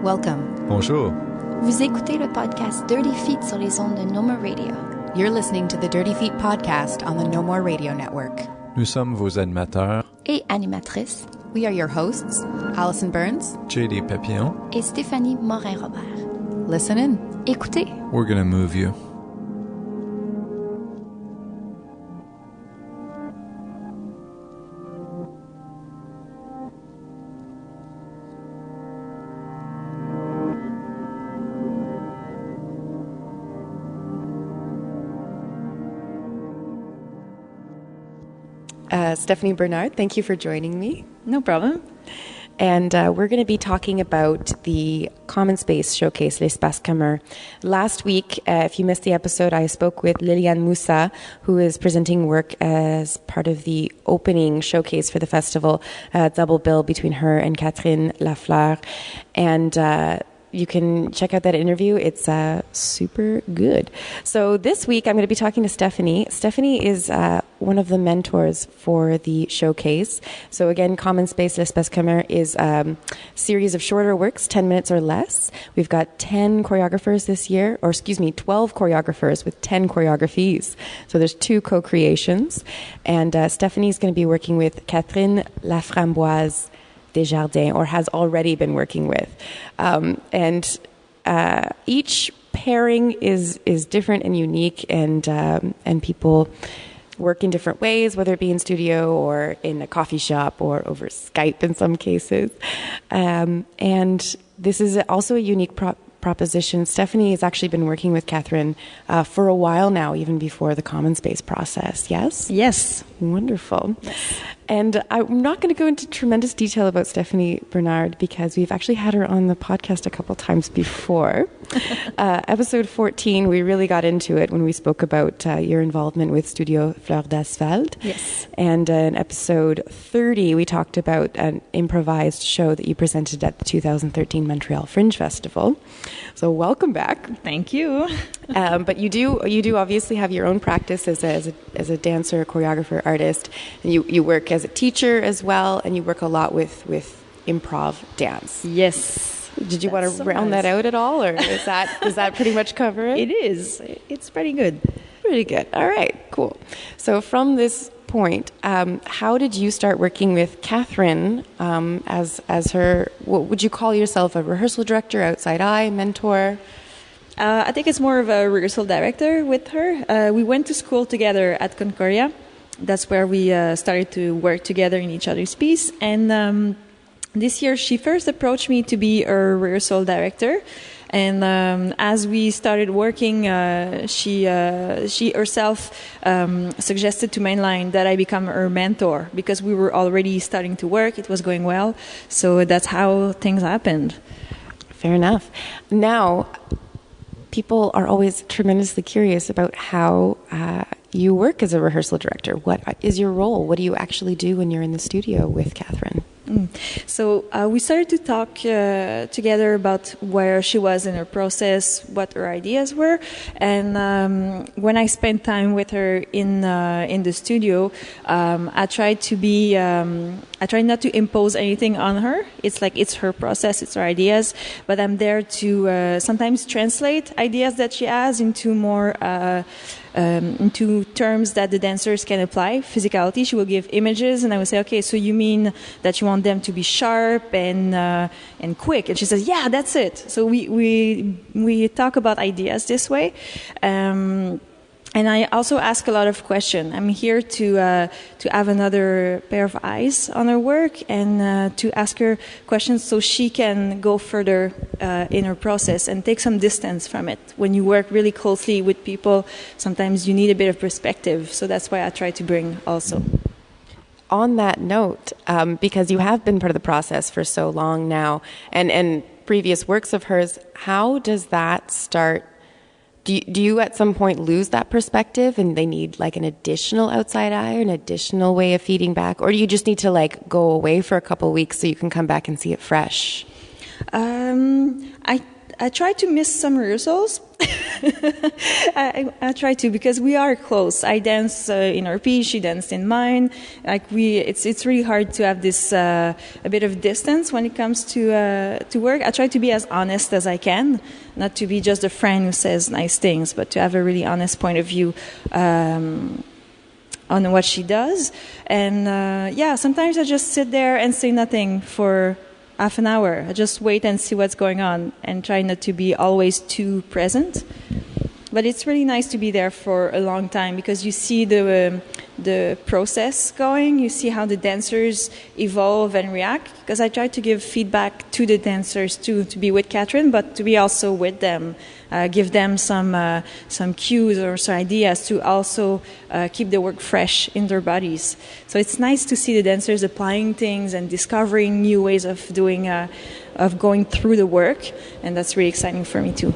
Welcome. Bonjour. Vous écoutez le podcast Dirty Feet sur les ondes de No More Radio. You're listening to the Dirty Feet podcast on the No More Radio Network. Nous sommes vos animateurs, Et animatrices, We are your hosts, Allison Burns JD Papillon. et Stéphanie Morin-Robert. Listen in. Écoutez. We're gonna move you. Stéphanie Bernard, thank you for joining me. No problem. And we're going to be talking about the Common Space Showcase, l'Espace Commun. Last week, if you missed the episode, I spoke with Liliane Moussa, who is presenting work as part of the opening showcase for the festival, double bill between her and Catherine Laframboise. And you can check out that interview. It's super good. So this week, I'm going to be talking to Stéphanie. Stéphanie is one of the mentors for the showcase. So again, Common Space, l'Espace Commun is a series of shorter works, 10 minutes or less. We've got 10 choreographers this year, 12 choreographers with 10 choreographies. So there's 2 co-creations. And Stéphanie's going to be working with Catherine Laframboise Desjardins, or has already been working with. And each pairing is different and unique, and people work in different ways, whether it be in studio or in a coffee shop or over Skype in some cases. And this is also a unique proposition. Stéphanie has actually been working with Catherine for a while now, even before the Common Space process. Yes? Yes. Wonderful. Yes. And I'm not going to go into tremendous detail about Stéphanie Bernard because we've actually had her on the podcast a couple times before. Episode 14, we really got into it when we spoke about your involvement with Studio Fleur d'Asphalt. Yes. And in episode 30, we talked about an improvised show that you presented at the 2013 Montreal Fringe Festival. So welcome back. Thank you. But you do obviously have your own practice as a dancer, choreographer, artist. And you work as a teacher as well, and you work a lot with improv dance. Yes. Did you want to round that out at all, or does that pretty much cover it? It is. It's pretty good. Pretty good. All right, cool. So from this point, how did you start working with Catherine as her? What would you call yourself? A rehearsal director, outside eye, mentor? I think it's more of a rehearsal director with her. We went to school together at Concordia. That's where we started to work together in each other's piece. And this year, she first approached me to be a rehearsal director. And as we started working, she herself suggested to Mainline that I become her mentor because we were already starting to work. It was going well. So that's how things happened. Fair enough. Now, people are always tremendously curious about how you work as a rehearsal director. What is your role? What do you actually do when you're in the studio with Catherine? So we started to talk together about where she was in her process, what her ideas were, and when I spent time with her in the studio, I tried not to impose anything on her. It's like it's her process, it's her ideas, but I'm there to sometimes translate ideas that she has into more into terms that the dancers can apply. Physicality, she will give images, and I will say, okay, so you mean that you want them to be sharp and quick? And she says, yeah, that's it. So we talk about ideas this way. And I also ask a lot of questions. I'm here to have another pair of eyes on her work and to ask her questions so she can go further in her process and take some distance from it. When you work really closely with people, sometimes you need a bit of perspective. So that's why I try to bring also. On that note, because you have been part of the process for so long now, and previous works of hers, how does that start? Do you at some point lose that perspective and they need like an additional outside eye or an additional way of feeding back? Or do you just need to like go away for a couple of weeks so you can come back and see it fresh? I try to miss some rehearsals. I try to, because we are close. I dance in her piece, she danced in mine. It's really hard to have this a bit of distance when it comes to work. I try to be as honest as I can, not to be just a friend who says nice things, but to have a really honest point of view on what she does. And sometimes I just sit there and say nothing for half an hour. I just wait and see what's going on and try not to be always too present. But it's really nice to be there for a long time because you see the process going. You see how the dancers evolve and react. Because I try to give feedback to the dancers too, to be with Catherine, but to be also with them, give them some cues or some ideas to also keep the work fresh in their bodies. So it's nice to see the dancers applying things and discovering new ways of doing, of going through the work, and that's really exciting for me too.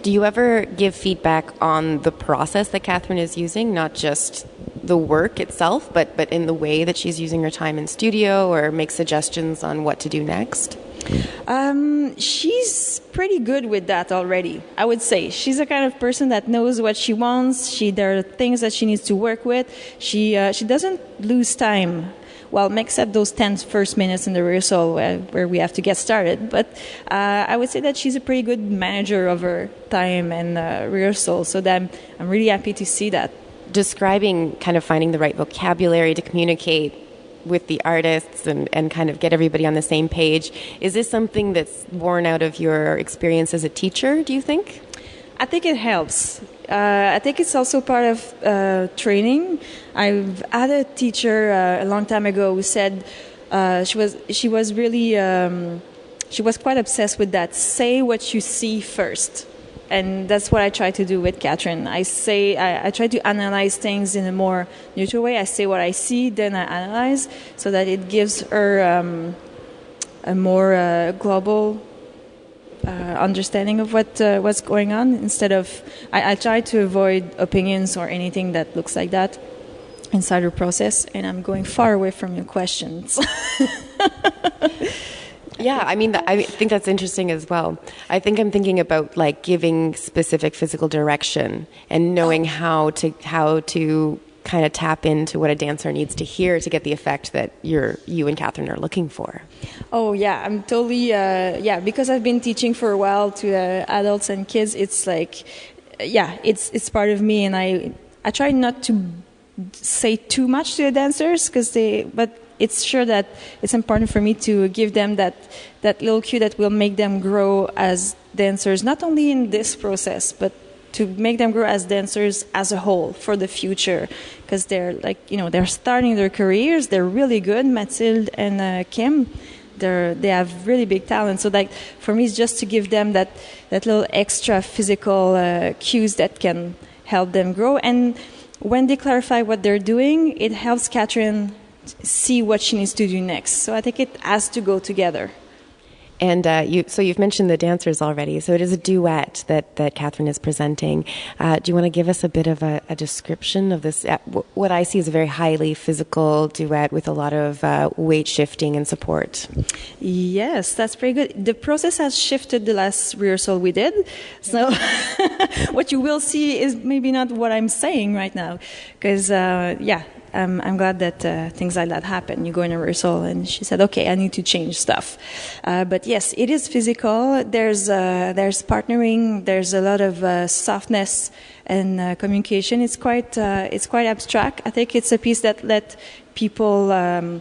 Do you ever give feedback on the process that Catherine is using, not just the work itself, but in the way that she's using her time in studio, or make suggestions on what to do next? She's pretty good with that already, I would say. She's the kind of person that knows what she wants. There are things that she needs to work with. She doesn't lose time. Well, except those 10 first minutes in the rehearsal where we have to get started. But I would say that she's a pretty good manager of her time and rehearsal, so that I'm really happy to see that. Describing kind of finding the right vocabulary to communicate with the artists and kind of get everybody on the same page, is this something that's born out of your experience as a teacher, do you think? I think it helps. I think it's also part of training. I've had a teacher a long time ago who said she was really she was quite obsessed with that. Say what you see first, and that's what I try to do with Catherine. I try to analyze things in a more neutral way. I say what I see, then I analyze, so that it gives her a more global understanding of what's going on. Instead of, I try to avoid opinions or anything that looks like that inside her process, and I'm going far away from your questions. Yeah, I mean, I think that's interesting as well. I think I'm thinking about like giving specific physical direction and knowing how to kind of tap into what a dancer needs to hear to get the effect that you and Catherine are looking for. Oh yeah, I'm totally because I've been teaching for a while to adults and kids. It's like it's part of me, and I try not to say too much to the dancers but it's sure that it's important for me to give them that little cue that will make them grow as dancers, not only in this process, but to make them grow as dancers as a whole for the future, because they're they're starting their careers. They're really good, Mathilde and Kim. They have really big talent. So like for me, it's just to give them that little extra physical cues that can help them grow. And when they clarify what they're doing, it helps Catherine see what she needs to do next. So I think it has to go together. And you've mentioned the dancers already. So it is a duet that Catherine is presenting. Do you want to give us a bit of a description of this? What I see is a very highly physical duet with a lot of weight shifting and support. Yes, that's pretty good. The process has shifted the last rehearsal we did. So what you will see is maybe not what I'm saying right now. Because, I'm glad that things like that happen. You go in a rehearsal and she said, okay, I need to change stuff. But yes, it is physical. There's partnering. There's a lot of softness and communication. It's quite abstract. I think it's a piece that let people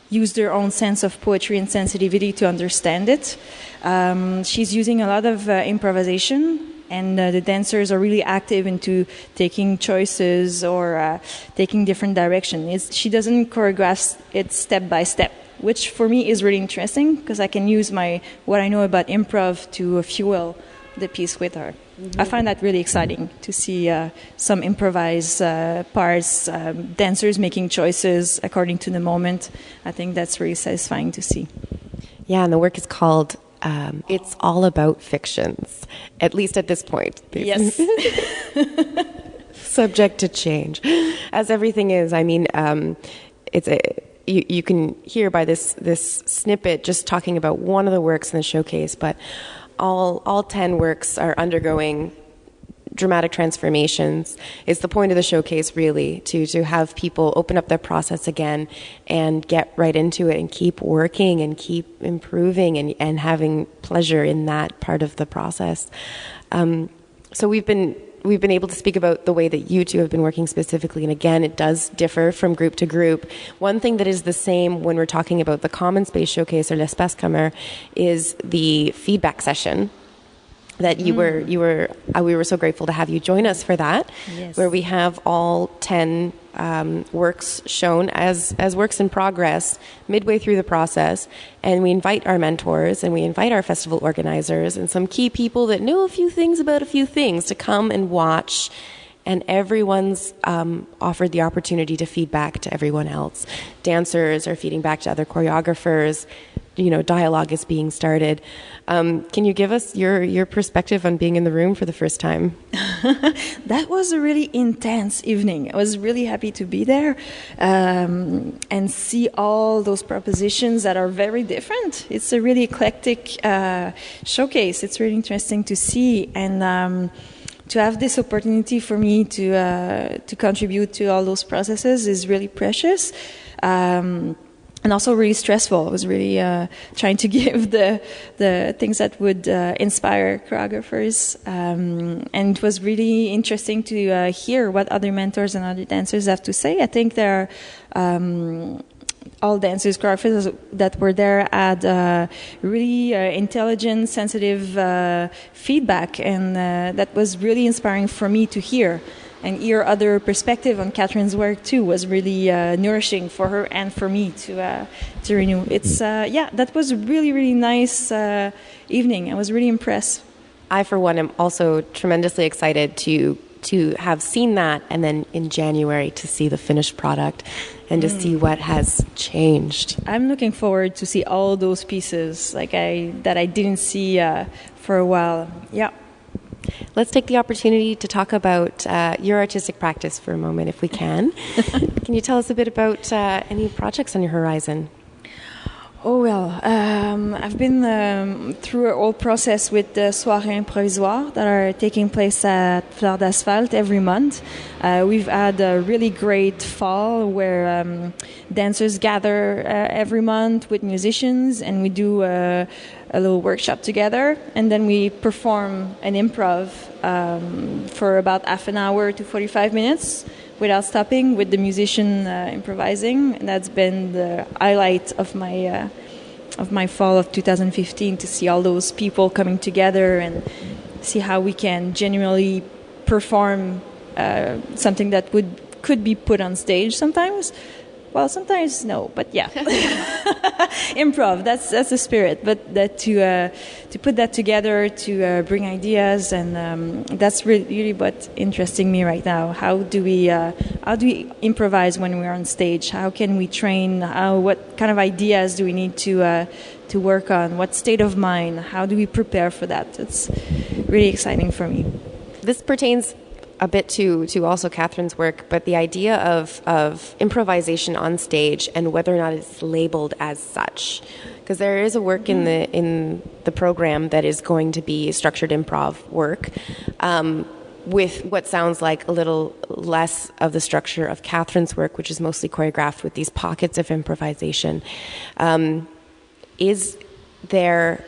use their own sense of poetry and sensitivity to understand it. She's using a lot of improvisation. And the dancers are really active into taking choices or taking different directions. She doesn't choreograph it step by step, which for me is really interesting because I can use what I know about improv to fuel the piece with her. Mm-hmm. I find that really exciting to see some improvised parts, dancers making choices according to the moment. I think that's really satisfying to see. Yeah, and the work is called It's All About Fictions, at least at this point. Yes. Subject to change, as everything is. I mean, you can hear by this snippet just talking about one of the works in the showcase, but all 10 works are undergoing dramatic transformations. It's the point of the showcase, really, to have people open up their process again and get right into it and keep working and keep improving and having pleasure in that part of the process. So we've been able to speak about the way that you two have been working specifically, and again, it does differ from group to group. One thing that is the same when we're talking about the Common Space Showcase or L'Espace Commun is the feedback session that we were so grateful to have you join us for that, yes. Where we have all 10 works shown as works in progress midway through the process, and we invite our mentors and we invite our festival organizers and some key people that know a few things about a few things to come and watch, and everyone's offered the opportunity to feed back to everyone else. Dancers are feeding back to other choreographers. Dialogue is being started. Can you give us your perspective on being in the room for the first time? That was a really intense evening. I was really happy to be there and see all those propositions that are very different. It's a really eclectic showcase. It's really interesting to see, and to have this opportunity for me to contribute to all those processes is really precious. And also really stressful. I was really trying to give the things that would inspire choreographers. And it was really interesting to hear what other mentors and other dancers have to say. I think there are all dancers, choreographers that were there had really intelligent, sensitive feedback. And that was really inspiring for me to hear. And hear other perspective on Catherine's work too was really nourishing for her and for me to renew. It's that was a really, really nice evening. I was really impressed. I, for one, am also tremendously excited to have seen that, and then in January to see the finished product and to see what has changed. I'm looking forward to see all those pieces that I didn't see for a while. Yeah. Let's take the opportunity to talk about your artistic practice for a moment, if we can. Can you tell us a bit about any projects on your horizon? Oh, well, I've been through a whole process with the soirées improvisoires that are taking place at Fleur d'Asphalte every month. We've had a really great fall where dancers gather every month with musicians, and we do a little workshop together, and then we perform an improv for about half an hour to 45 minutes without stopping, with the musician improvising. And that's been the highlight of my fall of 2015, to see all those people coming together and see how we can genuinely perform something that could be put on stage sometimes. Well, sometimes no, but yeah. Improv, that's the spirit. But that to put that together, to bring ideas, and that's really what's interesting me right now. How do we improvise when we're on stage? How can we train? What kind of ideas do we need to work on? What state of mind? How do we prepare for that? It's really exciting for me. This pertains a bit to also Catherine's work, but the idea of improvisation on stage and whether or not it's labeled as such, because there is a work in the program that is going to be structured improv work, with what sounds like a little less of the structure of Catherine's work, which is mostly choreographed with these pockets of improvisation. Is there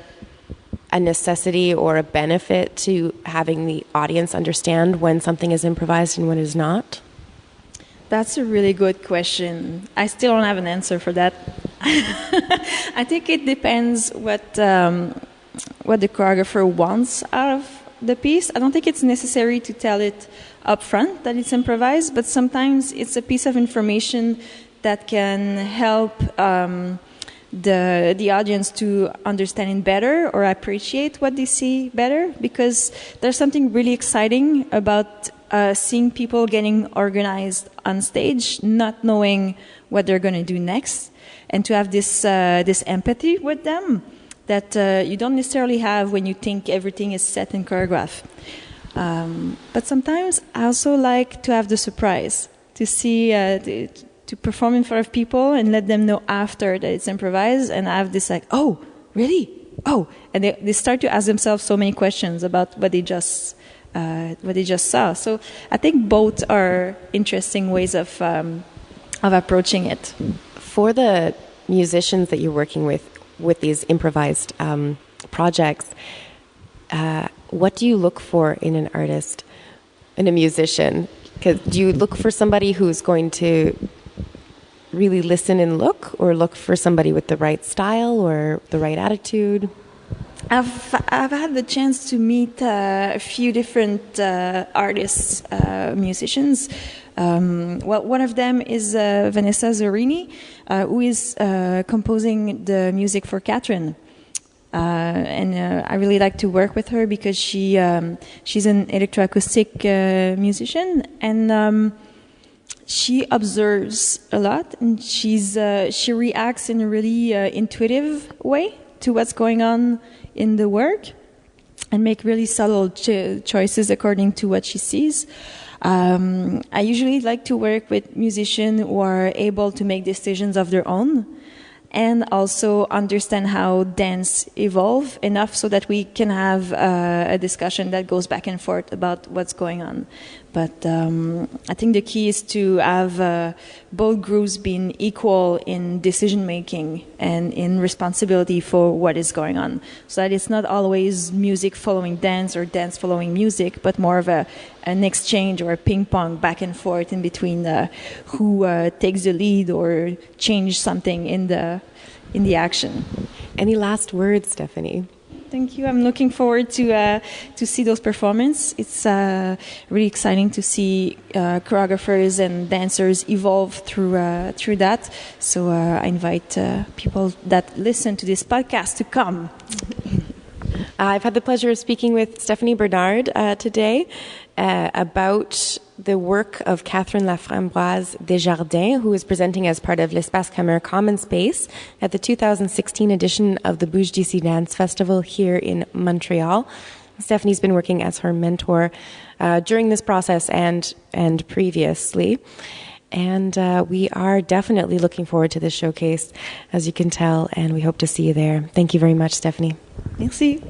a necessity or a benefit to having the audience understand when something is improvised and when it is not? That's a really good question. I still don't have an answer for that. I think it depends what the choreographer wants out of the piece. I don't think it's necessary to tell it up front that it's improvised, but sometimes it's a piece of information that can help the audience to understand it better or appreciate what they see better, because there's something really exciting about seeing people getting organized on stage, not knowing what they're going to do next, and to have this empathy with them that you don't necessarily have when you think everything is set and choreographed. But sometimes I also like to have the surprise, to see to perform in front of people and let them know after that it's improvised, and I have this like, oh, really? oh, and they start to ask themselves so many questions about what they just saw. So I think both are interesting ways of approaching it. For the musicians that you're working with these improvised projects, what do you look for in an artist, in a musician? Because do you look for somebody who's going to really listen and look, or look for somebody with the right style or the right attitude? I've had the chance to meet a few different artists, musicians. One of them is Vanessa Zorini, who is composing the music for Catherine. And I really like to work with her because she's an electroacoustic musician, and she observes a lot, and she reacts in a really intuitive way to what's going on in the work, and make really subtle choices according to what she sees. I usually like to work with musicians who are able to make decisions of their own, and also understand how dance evolve enough so that we can have a discussion that goes back and forth about what's going on. But I think the key is to have both groups being equal in decision making and in responsibility for what is going on, so that it's not always music following dance or dance following music, but more of an exchange or a ping pong back and forth in between who takes the lead or change something in the action. Any last words, Stephanie? Thank you. I'm looking forward to see those performances. It's really exciting to see choreographers and dancers evolve through that. So I invite people that listen to this podcast to come. I've had the pleasure of speaking with Stéphanie Bernard today about the work of Catherine Laframboise Desjardins, who is presenting as part of l'Espace Camera Common Space at the 2016 edition of the Bouge d'ici Dance Festival here in Montreal. Stephanie's been working as her mentor during this process and previously. And we are definitely looking forward to this showcase, as you can tell, and we hope to see you there. Thank you very much, Stephanie. Merci.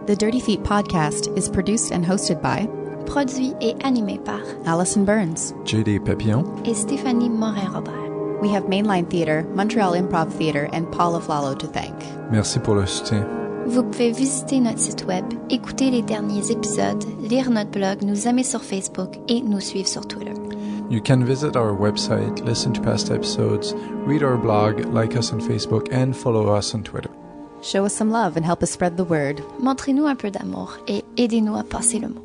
The Dirty Feet podcast is produced and hosted by Produit et animé par Allison Burns, J.D. Papillon, et Stéphanie Morin-Robert. We have Mainline Theatre, Montreal Improv Theatre, and Paula Flalo to thank. Merci pour le soutien. Vous pouvez visiter notre site web, écouter les derniers épisodes, lire notre blog, nous aimer sur Facebook et nous suivre sur Twitter. You can visit our website, listen to past episodes, read our blog, like us on Facebook, and follow us on Twitter. Show us some love and help us spread the word. Montrez-nous un peu d'amour et aidez-nous à passer le mot.